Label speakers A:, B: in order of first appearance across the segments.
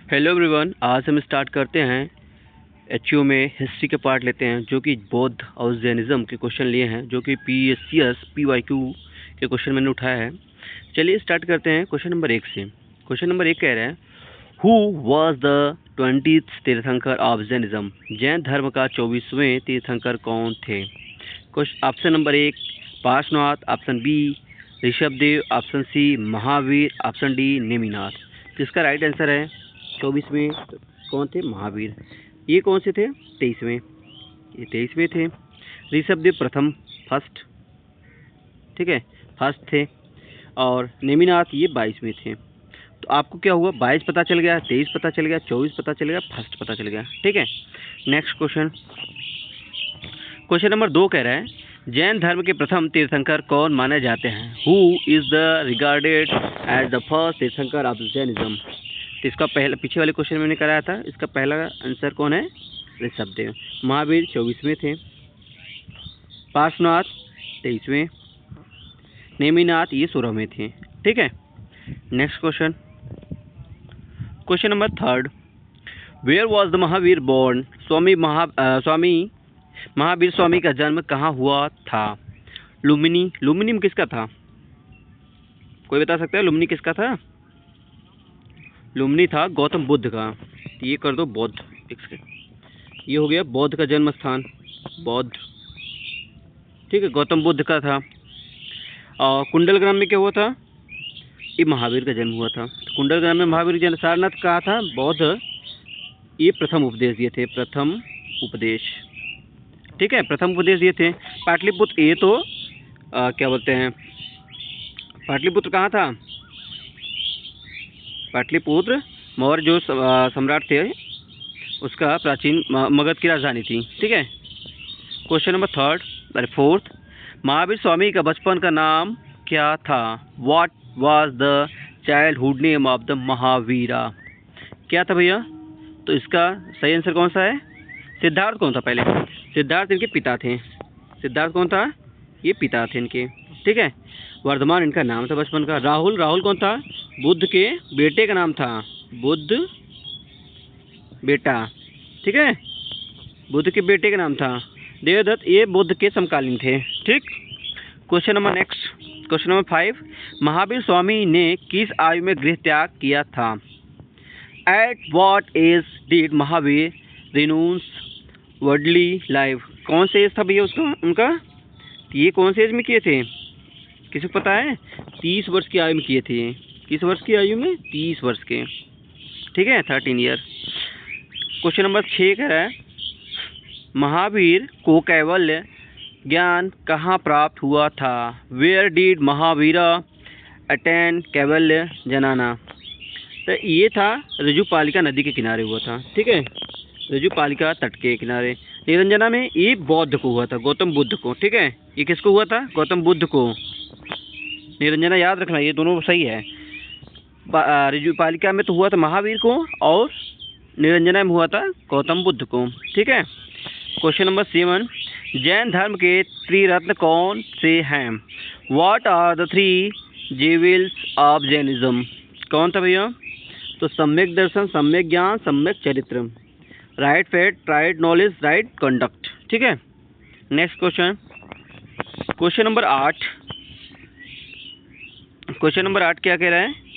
A: Hello everyone, आज हम start करते हैं एचयू में हिस्ट्री के पार्ट लेते हैं जो कि बौद्ध और जैनिज़्म के क्वेश्चन लिए हैं, जो कि PSCS PYQ के क्वेश्चन मैंने उठाया है। चलिए स्टार्ट करते हैं क्वेश्चन नंबर 1 से। क्वेश्चन नंबर 1 कह रहे हैं, हु वाज द 20th तीर्थंकर ऑफ जैनिज़्म? जैन धर्म का 24वें तीर्थंकर कौन थे? Option number 1 Parshvanath, option B Rishabhdev, option C Mahavir, option D Neminath. जिसका राइट आंसर है 24वें कौन थे? महावीर। ये कौन से थे? 23वें। ये 23वें थे। ऋषभदेव प्रथम, फर्स्ट, ठीक है, फर्स्ट थे। और नेमिनाथ ये 22वें थे। तो आपको क्या हुआ? 22 पता चल गया, 23 पता चल गया, 24 पता चल गया, फर्स्ट पता चल गया। ठीक है, नेक्स्ट क्वेश्चन। क्वेश्चन नंबर 2 कह रहा है, जैन धर्म के प्रथम तीर्थंकर कौन माने जाते हैं? Who is the regarded as the first Tirthankar of Jainism? तो इसका पहला, पीछे वाले क्वेश्चन में मैंने कराया था, इसका पहला आंसर कौन है? ऋषभदेव। महावीर 24वें थे, पार्श्वनाथ 23वें, नेमिनाथ ये 16वें थे। ठीक है, next question. Question number 3, where was the Mahavir born? Mahavir Swami का जन्म कहाँ हुआ था? लुम्बिनी। लुम्बिनी में किसका था? कोई बता सकता है लुम्बिनी किसका था? लुम्बिनी था गौतम बुद्ध का। तो ये कर दो बौद्ध, ये हो गया बौद्ध का जन्म स्थान, बौद्ध। ठीक है, गौतम बुद्ध का था। और कुंडलग्राम में क्या हुआ था? ये महावीर का जन्म हुआ था। तो कुंडलग्राम में महावीर जन्म। सारनाथ कहा था? बौद्ध। ये प्रथम उपदेश दिए थे, प्रथम उपदेश। ठीक है, प्रथम उपदेश दिए थे। पाटलिपुत्र, ये तो क्या बोलते हैं, पाटलिपुत्र कहाँ था? पाटलिपुत्र मौर्य जो सम्राट थे उसका प्राचीन मगध की राजधानी थी। ठीक है, क्वेश्चन नंबर 4, महावीर स्वामी का बचपन का नाम क्या था? What was the childhood name of the Mahavira? क्या था भैया? तो इसका सही आंसर कौन सा है? सिद्धार्थ कौन था? पहले सिद्धार्थ इनके पिता थे। सिद्धार्थ कौन था? ये पिता थे इनके। ठीक है, वर्धमान इनका नाम था बचपन का। राहुल, राहुल कौन था? बुद्ध के बेटे का नाम था, बुद्ध बेटा। ठीक है, बुद्ध के बेटे का नाम था। देवदत्त ये बुद्ध के समकालीन थे। ठीक, question number next, question number 5, Mahavir Swami ने किस आयु में गृह त्याग किया था? At what age did Mahavir renounce worldly life? कौन से एज था भैया उसका, उनका? ये कौन से एज में किए थे? किसी को पता है? 30 वर्ष की आयु में किए थे। किस वर्ष की आयु में? 30 वर्ष के। ठीक है, 13 ईयर। क्वेश्चन नंबर 6 कह रहा है, महावीर को कैवल्य ज्ञान कहाँ प्राप्त हुआ था? वेयर डिड महावीरा अटेन कैवल्य जनाना? तो ये था ऋजुपालिका नदी के किनारे हुआ था। ठीक है, ऋजुपालिका तट के किनारे। निरंजना में ये बौद्ध को हुआ था, गौतम बुद्ध को। ठीक है, ये किसको हुआ था? गौतम बुद्ध को। निरंजना याद रखना, ये दोनों सही है। ऋजुपालिका में तो हुआ था महावीर को, और निरंजना में हुआ था गौतम बुद्ध को। ठीक है, क्वेश्चन नंबर 7, जैन धर्म के त्रिरत्न कौन से हैं? What are the 3 jewels of Jainism? कौन था भैया? तो सम्यक दर्शन, सम्यक ज्ञान, सम्यक चरित्र। Right faith, right knowledge, right conduct. ठीक है, next question. Question number 8, question number 8 क्या कह रहा है?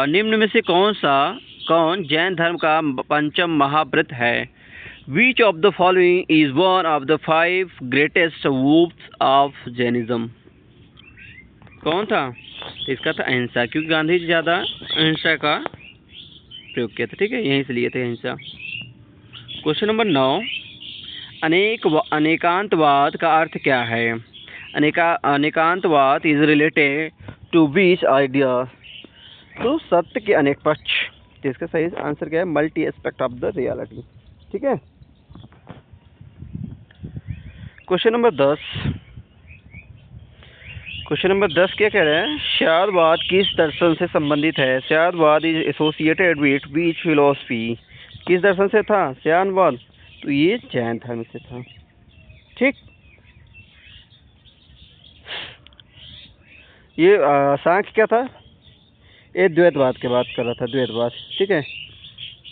A: निम्न में से कौन जैन धर्म का पंचम महाव्रत है? Which of the following is one of the 5 greatest vows of Jainism? कौन था? इसका था अहिंसा, क्योंकि गांधी जी ज़्यादा अहिंसा का प्रयोग किया था। ठीक है, यहीं से लिए थे अहिंसा। क्वेश्चन नंबर 9, अनेकांतवाद का अर्थ क्या है? Anekantavada is related to which idea? तो सत्य के अनेक पक्ष। तो इसका सही आंसर क्या है? Multi aspect of the reality. ठीक है, क्वेश्चन नंबर 10, क्वेश्चन नंबर 10 क्या कह रहे हैं? शयादवाद किस दर्शन से संबंधित है? Syadvada is associated with which philosophy? किस दर्शन से था शयादवाद? तो ये जैन धर्म से था। ठीक, ये सांख्य क्या था? ये द्वैतवाद की बात कर रहा था, द्वैतवाद, ठीक है,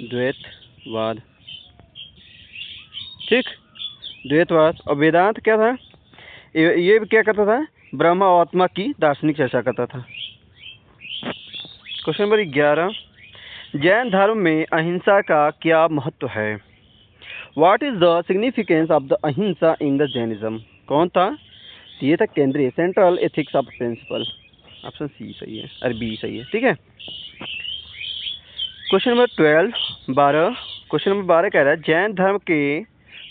A: द्वैतवाद, ठीक, द्वैतवाद। और वेदांत क्या था, ये भी क्या करता था, ब्रह्म और आत्मा की दार्शनिक चर्चा करता था। क्वेश्चन नंबर 11, जैन धर्म में अहिंसा का क्या महत्व है? What is the significance of the ahimsa in the Jainism? कौन था, ये था केंद्रीय, central ethics of principle. Option C सही है, अरे बी सही है, ठीक है। क्वेश्चन नंबर 12 क्वेश्चन नंबर 12 कह रहा है जैन धर्म के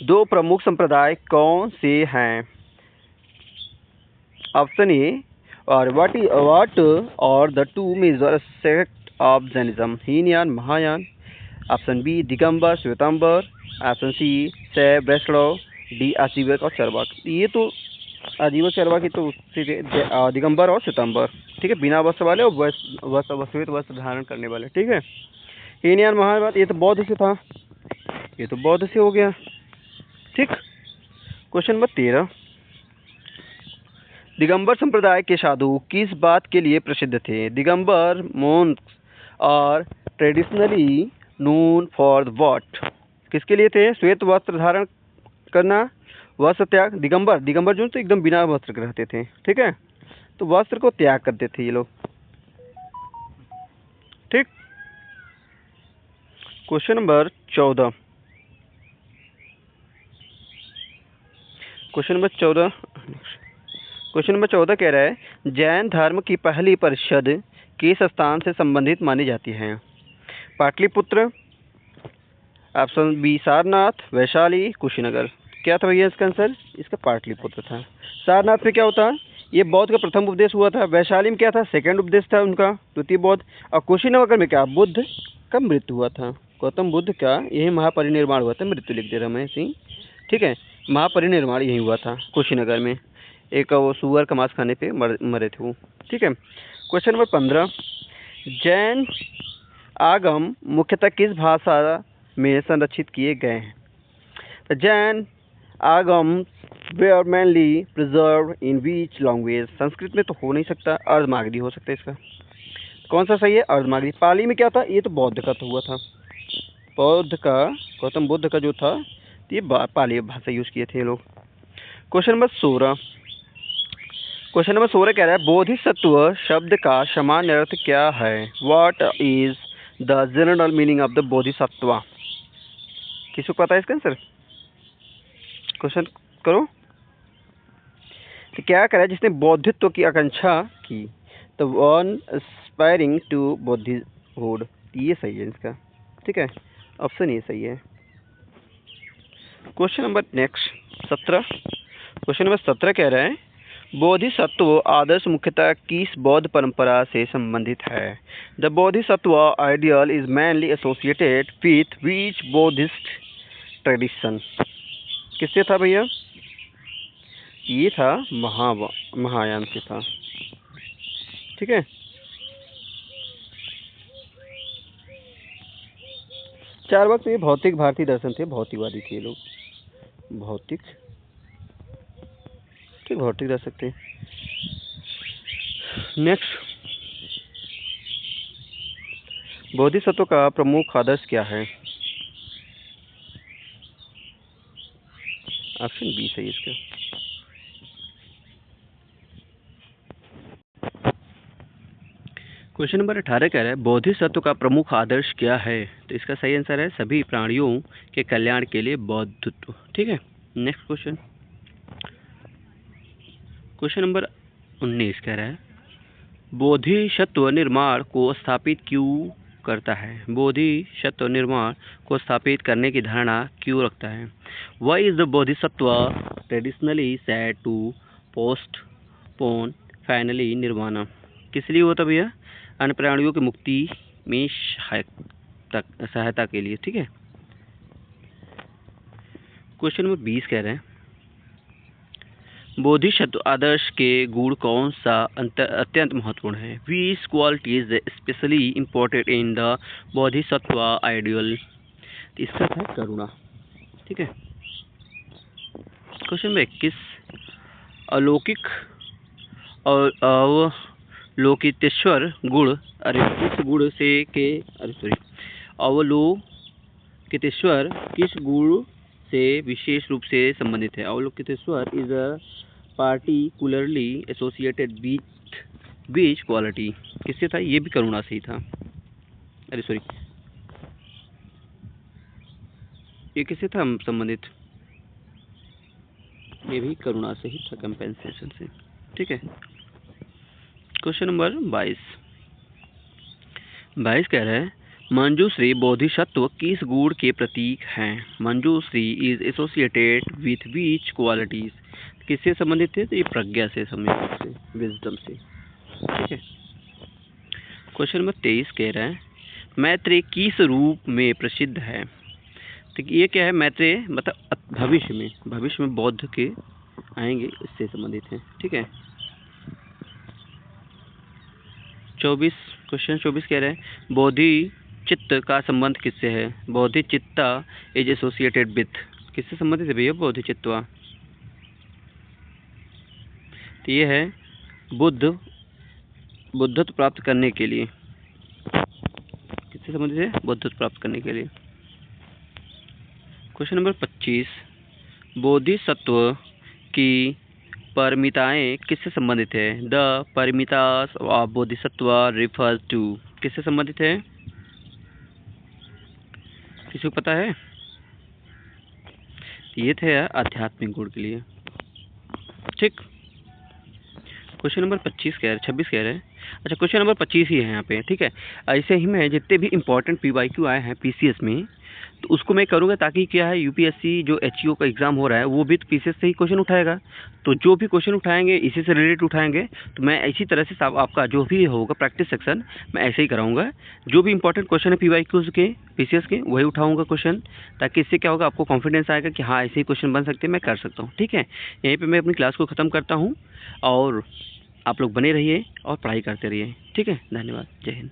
A: 2 प्रमुख संप्रदाय कौन से हैं? ऑप्शन ए, और what are the 2 major sect of Jainism, Hinayana, Mahayana. Option B, Digambar, Shvetambar. Option C, Shaiva, Vaishnav. D, आजीवक और चरवाक। ये तो आजीवक चरवाक की तो दिगंबर और श्वेतांबर, ठीक है, बिना वस्त्र वाले और श्वेत वस्त्र धारण करने वाले, ठीक है। हीनयान, महायान, ये तो बौद्ध से था, ये तो बौद्ध से हो गया, ठीक। क्वेश्चन नंबर 13, दिगंबर संप्रदाय के साधु किस बात के लिए प्रसिद्ध थे? दिगंबर मोन्क्स और ट्रेडिशनली नोन फॉर व्हाट? किसके लिए थे? श्वेत वस्त्र धारण करना, वस्त्र त्याग। दिगंबर जो तो एकदम बिना वस्त्र के रहते थे, ठीक है, तो वस्त्र को त्याग करते थे ये लोग, ठीक। क्वेश्चन नंबर 14, क्वेश्चन नंबर 14 कह रहा है जैन धर्म की पहली परिषद किस स्थान से संबंधित मानी जाती है? पाटलिपुत्र। Option B, Sarnath, Vaishali, Kushinagar. क्या था भैया इसका आंसर? इसका पाटलिपुत्र था। सारनाथ में क्या होता है, ये बौद्ध का प्रथम उपदेश हुआ था। वैशाली में क्या था, सेकंड उपदेश था उनका, द्वितीय बौद्ध। और कुशीनगर में क्या, बुद्ध का मृत्यु हुआ था। गौतम बुद्ध का यही महापरिनिर्वाण हुआ था, मृत्यु लिख दे रहा मैं ऐसे ही, ठीक है, महापरिनिर्वाण यही हुआ था कुशीनगर में। एक वो सुअर का मांस खाने पे मरे थे वो, ठीक है। क्वेश्चन नंबर 15, जैन आगम मुख्यतः किस भाषा में संरक्षित किए गए हैं? The Jain Agams were mainly preserved in which language? Sanskrit में तो हो नहीं सकता, अर्धमागधी हो सकता है इसका। कौन सा सही है? अर्धमागधी। पाली में क्या था, ये तो बौद्ध का तो हुआ था, बौद्ध का, गौतम बुद्ध का जो था, ये पाली भाषा यूज किए थे ये लोग। क्वेश्चन नंबर 16 कह रहा है बोधिसत्व शब्द का सामान्य अर्थ क्या है? What is the general meaning of the Bodhisattva? किसको पता है इसका आंसर? क्वेश्चन करो। तो क्या करा जिसने बौद्धित्व की आकांक्षा की, तो वन एस्पायरिंग टू बुद्धिहुड, ये सही है इसका, ठीक है, ऑप्शन ये सही है। Question number next 17, question number 17 कह रहा है बोधिसत्व आदर्श मुख्यतः किस बौद्ध परंपरा से संबंधित है? The Bodhisattva ideal is mainly associated with which Buddhist tradition? किससे था भैया? ये था महायान से था, ठीक है। चारवाक तो ये भौतिक भारतीय दर्शन थे, भौतिकवादी थे ये लोग, भौतिक, ठीक, भौतिक दर्शक थे। नेक्स्ट, बोधिसत्व का प्रमुख आदर्श क्या है? ऑप्शन बी सही इसका। क्वेश्चन नंबर 18 कह रहा है बोधिसत्व का प्रमुख आदर्श क्या है? तो इसका सही आंसर है सभी प्राणियों के कल्याण के लिए बौद्धत्व, ठीक है। नेक्स्ट क्वेश्चन, क्वेश्चन नंबर 19 कह रहा है बोधिसत्व निर्माण को स्थापित क्यों करता है? बोधिसत्व निर्माण को स्थापित करने की धारणा क्यों रखता है? Why is the bodhisattva traditionally said to postpone finally nirvana? किस लिए होता भैया? अन्य प्राणियों की मुक्ति में सहायता के लिए, ठीक है। क्वेश्चन नंबर 20 कह रहे हैं बोधिसत्व आदर्श के गुण कौन सा अत्यंत महत्वपूर्ण है? Which quality is especially important in the Bodhisattva ideal? इसका था करुणा, ठीक है। क्वेश्चन नंबर 21 अलौकिक और अवलोकितेश्वर गुण अरे किस गुण से के अरे सॉरी अवलोकितेश्वर किस गुण से विशेष रूप से संबंधित है? Avalokiteshvara is a particularly associated with beach quality. किससे था? ये भी करुणा से ही था। अरे सॉरी, ये किससे था संबंधित? ये भी करुणा से ही था, कंपेंसेशन से। ठीक है। क्वेश्चन नंबर 22 कह रहा है मंजूश्री बोधिसत्व किस गुण के प्रतीक हैं? Manjushri is associated with which qualities? किससे संबंधित है? तो ये प्रज्ञा से संबंधित से, विजडम से। ठीक है। क्वेश्चन नंबर 23 कह रहा है मैत्रेय किस रूप में प्रसिद्ध है? तो ये क्या है? मैत्रेय मतलब भविष्य में बौद्ध के आएंगे, इससे संबंधित है। ठीक है। 24 कह रहे हैं बोधि चित्त का संबंध किससे है? बोधि चित्ता इज एसोसिएटेड विथ? किससे संबंधित है भैया बोधि चित्वा? तो ये है बुद्धत्व प्राप्त करने के लिए। किससे संबंधित है? बुद्धत्व प्राप्त करने के लिए। क्वेश्चन नंबर 25 बोधिसत्व की परिमिताएं किससे संबंधित है? The paramitas of Bodhisattva refers to? किससे संबंधित है? किसी को पता है? ये थे आध्यात्मिक गुण के लिए। ठीक। क्वेश्चन नंबर 26 कह रहे हैं अच्छा, क्वेश्चन नंबर 25 ही है यहाँ पे। ठीक है। ऐसे ही मैं जितने भी इंपॉर्टेंट PYQ आए हैं PCS में, तो उसको मैं करूँगा ताकि क्या है UPSC जो HEO का एग्ज़ाम हो रहा है वो भी तो PCS से ही क्वेश्चन उठाएगा। तो जो भी क्वेश्चन उठाएंगे इसी से रिलेटेड उठाएंगे। तो मैं इसी तरह से आपका जो भी होगा प्रैक्टिस सेक्शन मैं ऐसे ही कराऊंगा। जो भी इंपॉर्टेंट क्वेश्चन है PYQs के PCS के वही उठाऊंगा क्वेश्चन, ताकि इससे क्या होगा आपको कॉन्फिडेंस आएगा कि हाँ ऐसे ही क्वेश्चन बन सकते हैं, मैं कर सकता हूँ। ठीक है। यहीं पर मैं अपनी क्लास को ख़त्म करता हूँ और आप लोग बने रहिए और पढ़ाई करते रहिए। ठीक है। धन्यवाद। जय हिंद।